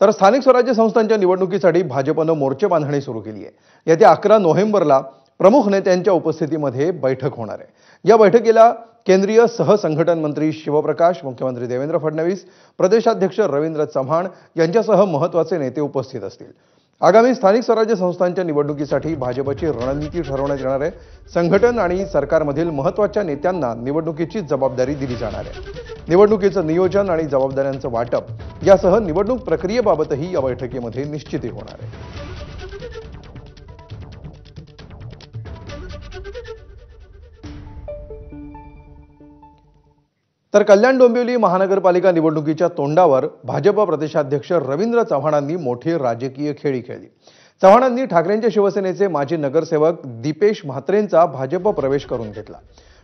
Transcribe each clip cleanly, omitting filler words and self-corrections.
तर स्थानिक स्वराज्य संस्थांच्या निवडणुकीसाठी भाजपनं मोर्चे बांधणी सुरू केली आहे। येत्या 11 नोव्हेंबरला प्रमुख नेत्यांच्या उपस्थितीमध्ये बैठक होणार आहे। या बैठकीला केंद्रीय सहसंघटन मंत्री शिवप्रकाश, मुख्यमंत्री देवेंद्र फडणवीस, प्रदेशाध्यक्ष रवींद्र चव्हाण यांच्यासह महत्त्वाचे नेते उपस्थित असतील। आगामी स्थानिक स्वराज्य संस्थांच्या निवडणुकीसाठी भाजपची रणनीती ठरवण्यात येणार आहे। संघटन आणि सरकारमधील महत्त्वाच्या नेत्यांना निवडणुकीची जबाबदारी दिली जाणार आहे। निवडणुकीचं नियोजन आणि जबाबदाऱ्यांचं वाटप यासह निवडणूक प्रक्रियेबाबतही या बैठकीमध्ये निश्चिती होणार आहे। तर कल्याण डोंबिवली महानगरपालिका निवडणुकीच्या तोंडावर भाजप प्रदेशाध्यक्ष रवींद्र चव्हाणांनी मोठी राजकीय खेळी खेळली। चव्हाणांनी ठाकरेंच्या शिवसेनेचे माजी नगरसेवक दीपेश म्हात्रेंचा भाजप प्रवेश करून घेतला।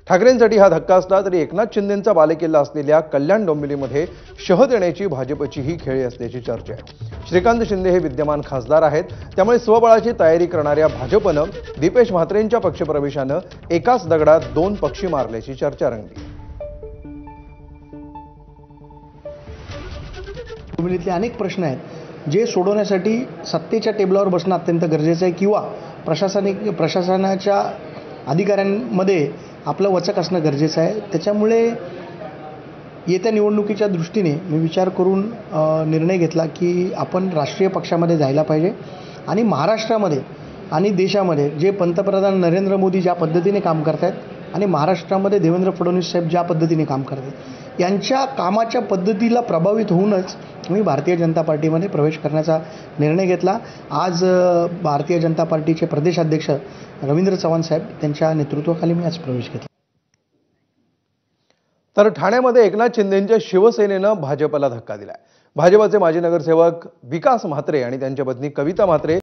ठाकरेंसाठी हा धक्का असला तरी एकनाथ शिंदेंचा बालेकिल्ला असलेल्या कल्याण डोंबिवलीमध्ये शह देण्याची भाजपची ही खेळी असल्याची चर्चा आहे। श्रीकांत शिंदे हे विद्यमान खासदार आहेत, त्यामुळे स्वबळाची तयारी करणाऱ्या भाजपनं दीपेश म्हात्रेंच्या पक्षप्रवेशानं एकाच दगडात 2 पक्षी मारल्याची चर्चा रंगली। डोंबिवलीतले अनेक प्रश्न आहेत जे सोडवण्यासाठी सत्तेच्या टेबलावर बसणं अत्यंत गरजेचं आहे किंवा प्रशासनाच्या अधिकाऱ्यांमध्ये आपलं वचक असणं गरजेचं आहे। त्याच्यामुळे येत्या निवडणुकीच्या दृष्टीने मी विचार करून निर्णय घेतला की आपण राष्ट्रीय पक्षामध्ये जायला पाहिजे आणि महाराष्ट्रामध्ये आणि देशामध्ये जे पंतप्रधान नरेंद्र मोदी ज्या पद्धतीने काम करत आहेत आणि महाराष्ट्रामध्ये देवेंद्र फडणवीस साहेब ज्या पद्धतीने काम करतात यांच्या कामाच्या पद्धतीला प्रभावित होऊनच मी भारतीय जनता पार्टीमध्ये प्रवेश करण्याचा निर्णय घेतला। आज भारतीय जनता पार्टीचे प्रदेशाध्यक्ष रवींद्र चव्हाण साहेब त्यांच्या नेतृत्वाखाली मी आज प्रवेश घेतला। तर ठाण्यामध्ये एकनाथ शिंदेंच्या शिवसेनेनं भाजपला धक्का दिलाय। भाजपचे माजी नगरसेवक विकास म्हात्रे आणि त्यांच्या पत्नी कविता म्हात्रे